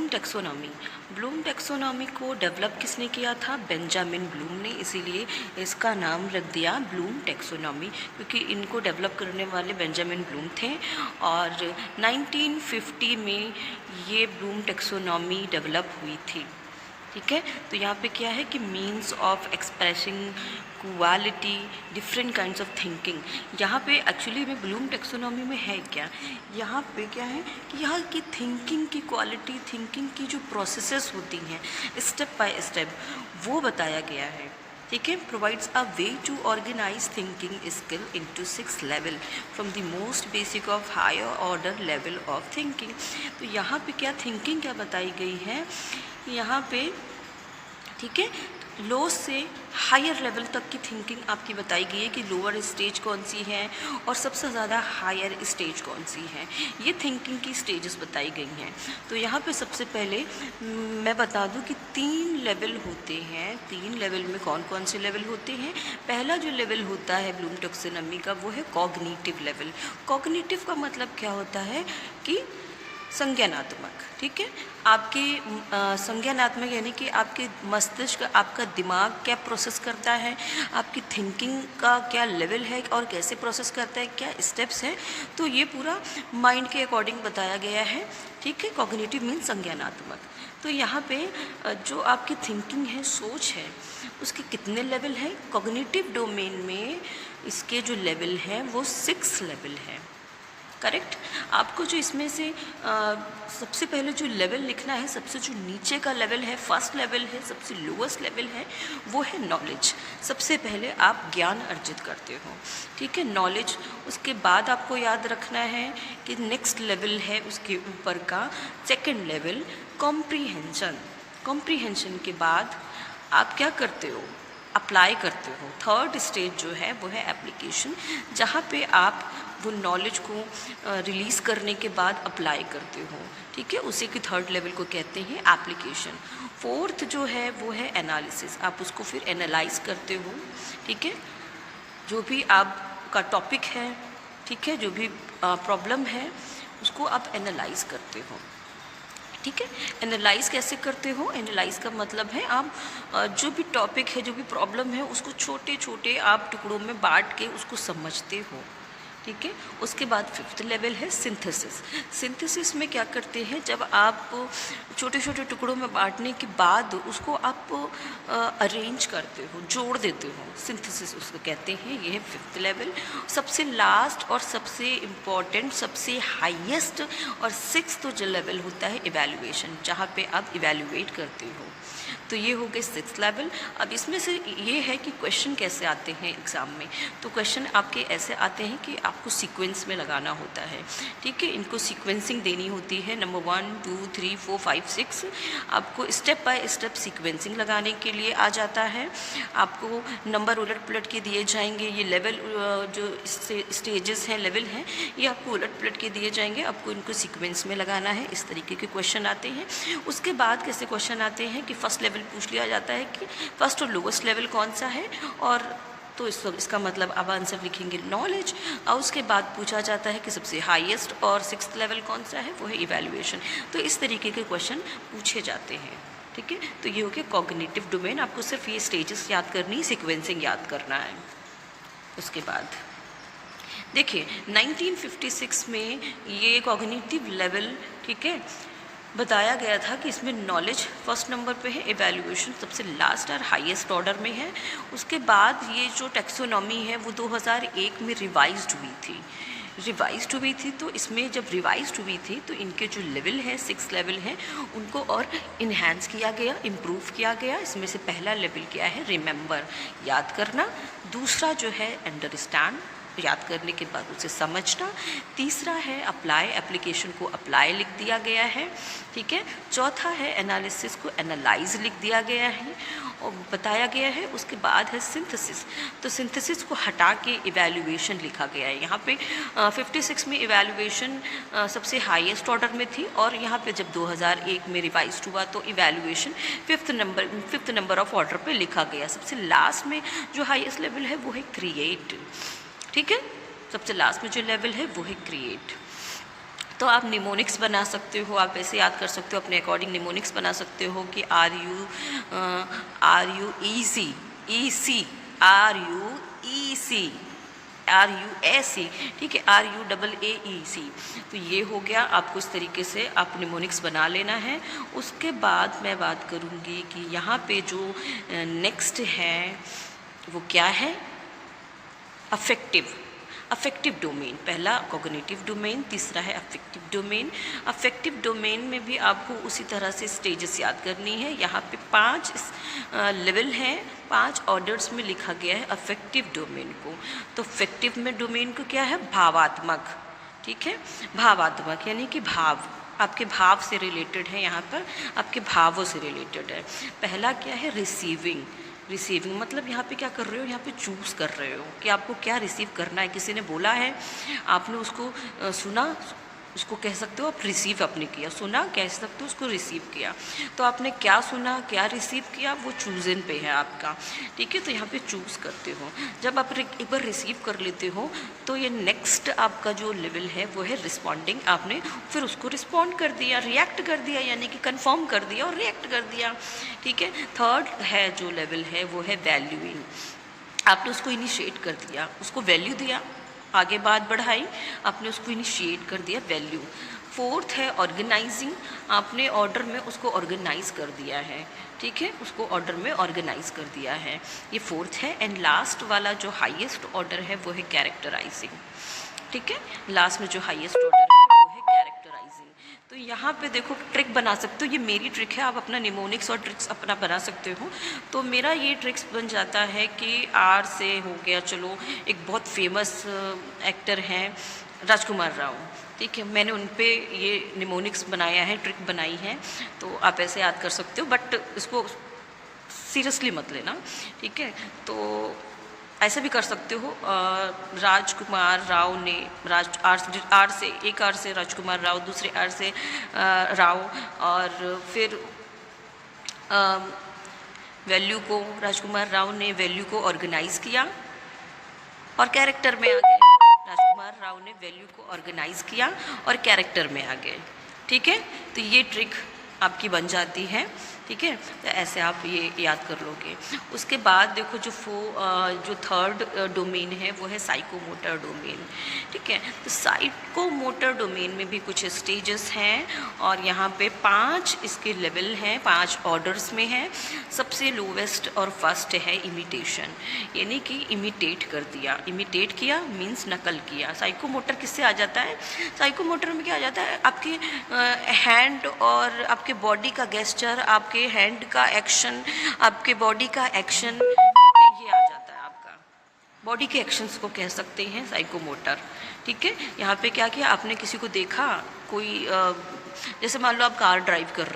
Bloom taxonomy. Bloom taxonomy को develop किसने किया था? बेंजामिन ब्लूम ने, इसीलिए इसका नाम रख दिया ब्लूम टैक्सोनॉमी, क्योंकि इनको डेवलप करने वाले बेंजामिन ब्लूम थे। और 1950 में ये ब्लूम टैक्सोनॉमी डेवलप हुई थी। ठीक है, तो यहाँ पे क्या है कि means of expressing quality different kinds of thinking. यहाँ पे एक्चुअली में ब्लूम टैक्सोनॉमी में है क्या, यहाँ पे क्या है कि यहाँ की थिंकिंग की क्वालिटी, थिंकिंग की जो प्रोसेसेस होती हैं स्टेप बाय स्टेप, वो बताया गया है। ठीक है, provides a way to organise thinking skill into 6 level from the most basic of higher order level of thinking. तो यहाँ पे क्या थिंकिंग क्या बताई गई है यहाँ पे? ठीक है, लो से हायर लेवल तक की थिंकिंग आपकी बताई गई है कि लोअर स्टेज कौन सी है और सबसे ज़्यादा हायर स्टेज कौन सी है, ये थिंकिंग की स्टेजेस बताई गई हैं। तो यहाँ पे सबसे पहले मैं बता दूँ कि 3 लेवल होते हैं। 3 लेवल में कौन कौन से लेवल होते हैं? पहला जो लेवल होता है ब्लूम टैक्सोनॉमी का, वो है कॉग्निटिव लेवल। कॉग्निटिव का मतलब क्या होता है कि संज्ञानात्मक। ठीक है, आपके संज्ञानात्मक यानी कि आपके मस्तिष्क, आपका दिमाग क्या प्रोसेस करता है, आपकी थिंकिंग का क्या लेवल है और कैसे प्रोसेस करता है, क्या स्टेप्स हैं, तो ये पूरा माइंड के अकॉर्डिंग बताया गया है। ठीक है, कॉग्निटिव मीन्स संज्ञानात्मक। तो यहाँ पे जो आपकी थिंकिंग है, सोच है, उसके कितने लेवल हैं? कॉग्निटिव डोमेन में इसके जो लेवल हैं वो 6 लेवल है। करेक्ट। आपको जो इसमें से सबसे पहले जो लेवल लिखना है, सबसे जो नीचे का लेवल है, फर्स्ट लेवल है, सबसे लोएस्ट लेवल है, वो है नॉलेज। सबसे पहले आप ज्ञान अर्जित करते हो। ठीक है, नॉलेज। उसके बाद आपको याद रखना है कि नेक्स्ट लेवल है उसके ऊपर का सेकंड लेवल कॉम्प्रीहेंशन। कॉम्प्रीहेंशन के बाद आप क्या करते हो? अप्लाई करते हो। थर्ड स्टेज जो है वो है एप्लीकेशन, जहाँ पे आप वो नॉलेज को रिलीज़ करने के बाद अप्लाई करते हो। ठीक है, उसी की थर्ड लेवल को कहते हैं एप्लीकेशन। फोर्थ जो है वो है एनालिसिस, आप उसको फिर एनालाइज करते हो। ठीक है, जो भी आपका टॉपिक है, ठीक है, जो भी प्रॉब्लम है, उसको आप एनालाइज करते हो। ठीक है, एनालाइज कैसे करते हो? एनालाइज का मतलब है आप जो भी टॉपिक है, जो भी प्रॉब्लम है, उसको छोटे छोटे आप टुकड़ों में बांट के उसको समझते हो। ठीक है, उसके बाद 5th लेवल है सिंथेसिस। सिंथेसिस में क्या करते हैं, जब आप छोटे छोटे टुकड़ों में बांटने के बाद उसको आप अरेंज करते हो, जोड़ देते हो, सिंथेसिस उसको कहते हैं। ये है 5th लेवल। सबसे लास्ट और सबसे इम्पॉर्टेंट, सबसे हाईएस्ट और 6th जो लेवल होता है इवैल्यूएशन, जहाँ पे आप इवैल्यूएट करते हो। तो ये हो गए 6th लेवल। अब इसमें से ये है कि क्वेश्चन कैसे आते हैं एग्ज़ाम में। तो क्वेश्चन आपके ऐसे आते हैं कि आपको सीक्वेंस में लगाना होता है। ठीक है, इनको सीक्वेंसिंग देनी होती है। नंबर 1 2 3 4 5 6 आपको स्टेप बाय स्टेप सीक्वेंसिंग लगाने के लिए आ जाता है। आपको नंबर उलट पुलट के दिए जाएंगे। ये लेवल जो स्टेजेस हैं, लेवल हैं, ये आपको उलट पुलट के दिए जाएंगे। आपको इनको सीक्वेंस में लगाना है। इस तरीके के क्वेश्चन आते हैं। उसके बाद कैसे क्वेश्चन आते हैं कि फर्स्ट लेवल पूछ लिया जाता है कि फर्स्ट और लोएस्ट लेवल कौन सा है, और तो इसका मतलब आप आंसर लिखेंगे नॉलेज। और उसके बाद पूछा जाता है कि सबसे हाईएस्ट और 6th लेवल कौन सा है, वो है इवैल्यूएशन। तो इस तरीके के क्वेश्चन पूछे जाते हैं। ठीक है, तो ये हो गया कॉग्निटिव डोमेन। आपको सिर्फ ये स्टेजेस याद करनी, सीक्वेंसिंग याद करना है। उसके बाद देखिए 1956 में ये कॉग्निटिव लेवल, ठीक है, बताया गया था कि इसमें नॉलेज फर्स्ट नंबर पे है, इवैल्यूएशन सबसे लास्ट और हाईएस्ट ऑर्डर में है। उसके बाद ये जो टैक्सोनॉमी है वो 2001 में रिवाइज्ड हुई थी। तो इसमें जब रिवाइज्ड हुई थी तो इनके जो लेवल है, 6 लेवल हैं, उनको और इन्हेंस किया गया, इम्प्रूव किया गया। इसमें से पहला लेवल क्या है? रिमेंबर, याद करना। दूसरा जो है अंडरस्टैंड, याद करने के बाद उसे समझना। तीसरा है अप्लाई, एप्लीकेशन को अप्लाई लिख दिया गया है। ठीक है, चौथा है एनालिसिस को एनालाइज लिख दिया गया है और बताया गया है। उसके बाद है सिंथेसिस, तो सिंथेसिस को हटा के इवैल्यूएशन लिखा गया है। यहाँ पे 56 में इवैल्यूएशन सबसे हाईएस्ट ऑर्डर में थी, और यहाँ पे जब 2001 में रिवाइज हुआ तो evaluation 5th number of order पे लिखा गया। सबसे लास्ट में जो हाईएस्ट लेवल है वो है क्रिएट। ठीक है, सबसे लास्ट में जो लेवल है वो है क्रिएट। तो आप निमोनिक्स बना सकते हो, आप ऐसे याद कर सकते हो, अपने अकॉर्डिंग निमोनिक्स बना सकते हो कि R U E C, E C, R U E C, R U A C, ठीक है, R U double A E C. तो ये हो गया, आपको इस तरीके से आप निमोनिक्स बना लेना है। उसके बाद मैं बात करूँगी कि यहाँ पे जो नेक्स्ट है वो क्या है, अफेक्टिव। अफेक्टिव डोमेन, पहला कॉग्निटिव डोमेन, तीसरा है अफेक्टिव डोमेन। अफेक्टिव डोमेन में भी आपको उसी तरह से स्टेजेस याद करनी है। यहाँ पे 5 लेवल हैं, 5 ऑर्डर्स में लिखा गया है अफेक्टिव डोमेन को। तो अफेक्टिव में डोमेन को क्या है, भावात्मक, ठीक है, भावात्मक यानी कि भाव, आपके भाव से रिलेटेड है, यहाँ पर आपके भावों से रिलेटेड है। पहला क्या है, रिसीविंग। रिसीविंग मतलब यहाँ पे क्या कर रहे हो, यहाँ पे चूज़ कर रहे हो कि आपको क्या रिसीव करना है। किसी ने बोला है, आपने उसको सुना, उसको कह सकते हो आप रिसीव आपने किया, सुना कह सकते हो उसको रिसीव किया। तो आपने क्या सुना, क्या रिसीव किया, वो चूज़न पे है आपका, ठीक है। तो यहाँ पे चूज़ करते हो। जब आप एक बार रिसीव कर लेते हो तो ये नेक्स्ट आपका जो लेवल है वो है रिस्पॉन्डिंग। आपने फिर उसको रिस्पॉन्ड कर दिया, रिएक्ट कर दिया, यानी कि कंफर्म कर दिया और रिएक्ट कर दिया, ठीक है। थर्ड है जो लेवल है वो है वैल्यूइंग। आपने उसको इनिशिएट कर दिया, उसको वैल्यू दिया, आगे बात बढ़ाई, आपने उसको इनिशिएट कर दिया, वैल्यू। फोर्थ है ऑर्गेनाइजिंग, आपने ऑर्डर में उसको ऑर्गेनाइज कर दिया है, ठीक है, उसको ऑर्डर में ऑर्गेनाइज कर दिया है, ये फोर्थ है। एंड लास्ट वाला जो हाईएस्ट ऑर्डर है वो है कैरेक्टराइजिंग, ठीक है। लास्ट में जो हाईएस्ट ऑर्डर है वो है कैरेक्टराइजिंग। तो यहाँ पे देखो ट्रिक बना सकते हो, ये मेरी ट्रिक है, आप अपना निमोनिक्स और ट्रिक्स अपना बना सकते हो। तो मेरा ये ट्रिक्स बन जाता है कि आर से हो गया, चलो एक बहुत फेमस एक्टर हैं राजकुमार राव, ठीक है, मैंने उन पे ये निमोनिक्स बनाया है, ट्रिक बनाई है। तो आप ऐसे याद कर सकते हो, बट इसको सीरियसली मत लेना, ठीक है। तो ऐसे भी कर सकते हो, राजकुमार राव ने आर से एक आर से राजकुमार राव, दूसरे आर से राव, और फिर वैल्यू को राजकुमार राव ने वैल्यू को ऑर्गेनाइज किया और कैरेक्टर में आ गए। राजकुमार राव ने वैल्यू को ऑर्गेनाइज किया और कैरेक्टर में आ गए, ठीक है। तो ये ट्रिक आपकी बन जाती है, ठीक है। तो ऐसे आप ये याद कर लोगे। उसके बाद देखो जो थर्ड डोमेन है वो है साइकोमोटर डोमेन, ठीक है। तो साइकोमोटर डोमेन में भी कुछ स्टेजेस हैं और यहाँ पे 5 इसके लेवल हैं, 5 ऑर्डर्स में हैं। सबसे लोवेस्ट और फर्स्ट है इमिटेशन, यानी कि इमिटेट कर दिया। इमिटेट किया मीन्स नकल किया। साइकोमोटर किससे आ जाता है, साइकोमोटर में क्या आ जाता है, आपके हैंड और आपके बॉडी का गेस्चर, आपके हैंड का एक्शन, आपके बॉडी का एक्शन, ये आ जाता है आपका। बॉडी के एक्शंस को कह सकते हैं साइकोमोटर, ठीक है। यहाँ पे क्या किया, आपने किसी को देखा, कोई जैसे मान लो आप कार ड्राइव कर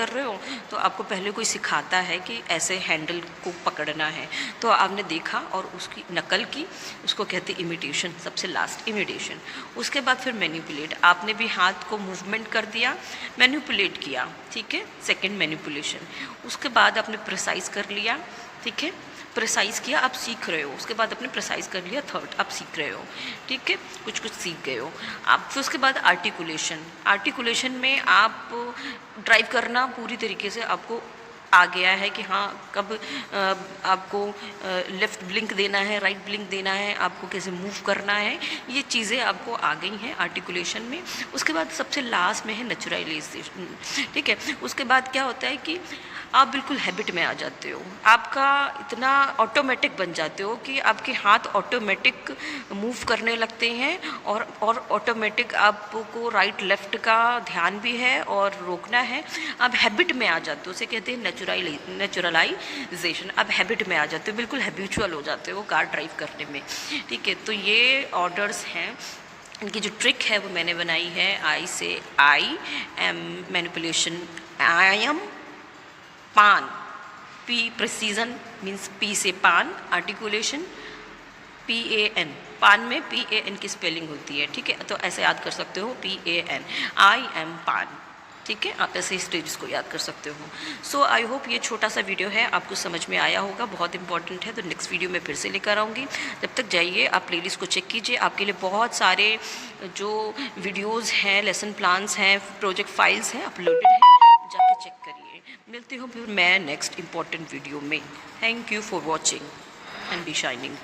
रहे हो तो आपको पहले कोई सिखाता है कि ऐसे हैंडल को पकड़ना है, तो आपने देखा और उसकी नकल की, उसको कहते हैं इमिटेशन। सबसे लास्ट इमिटेशन। उसके बाद फिर मैनिपुलेट, आपने भी हाथ को मूवमेंट कर दिया, मैनिपुलेट किया, ठीक है, सेकेंड मैनिपुलेशन। उसके बाद आपने प्रिसाइज कर लिया, ठीक है, प्रिसाइज किया, आप सीख रहे हो। उसके बाद आपने प्रिसाइज कर लिया, थर्ड आप सीख रहे हो, ठीक है, कुछ सीख गए हो आप। फिर उसके बाद आर्टिकुलेशन में आप ड्राइव करना पूरी तरीके से आपको आ गया है कि हाँ कब आपको लेफ़्ट ब्लिंक देना है, राइट ब्लिंक देना है, आपको कैसे मूव करना है, ये चीज़ें आपको आ गई हैं आर्टिकुलेशन में। उसके बाद सबसे लास्ट में है नेचुरलाइजेशन, ठीक है। उसके बाद क्या होता है कि आप बिल्कुल हैबिट में आ जाते हो, आपका इतना ऑटोमेटिक बन जाते हो कि आपके हाथ ऑटोमेटिक मूव करने लगते हैं और ऑटोमेटिक आपको राइट लेफ़्ट का ध्यान भी है और रोकना है। आप हैबिट में आ जाते हो, उसे कहते हैं नेचुरलाइजेशन। आप हैबिट में आ जाते हो, बिल्कुल हैबिचुअल हो जाते हो कार ड्राइव करने में, ठीक है। तो ये ऑर्डर्स हैं, इनकी जो ट्रिक है वो मैंने बनाई है। आई से I am manipulation, I am पान, पी प्रिसीजन मीन्स पी से पान, आर्टिकुलेशन PAN, पान में PAN की स्पेलिंग होती है, ठीक है। तो ऐसे याद कर सकते हो PAN, आई एम पान, ठीक है, आप ऐसे ही स्टेजेस को याद कर सकते हो। सो आई होप ये छोटा सा वीडियो है आपको समझ में आया होगा, बहुत इंपॉर्टेंट है। तो नेक्स्ट वीडियो में फिर से लेकर आऊँगी। जब तक जाइए आप प्लेलिस्ट को चेक कीजिए, आपके लिए बहुत सारे जो वीडियोज़ हैं, लेसन प्लान्स हैं, प्रोजेक्ट फाइल्स हैं, अपलोडेड हैं, जाके चेक करिए। मिलती हूँ फिर मैं नेक्स्ट इंपॉर्टेंट वीडियो में। Thank you for watching and B shining.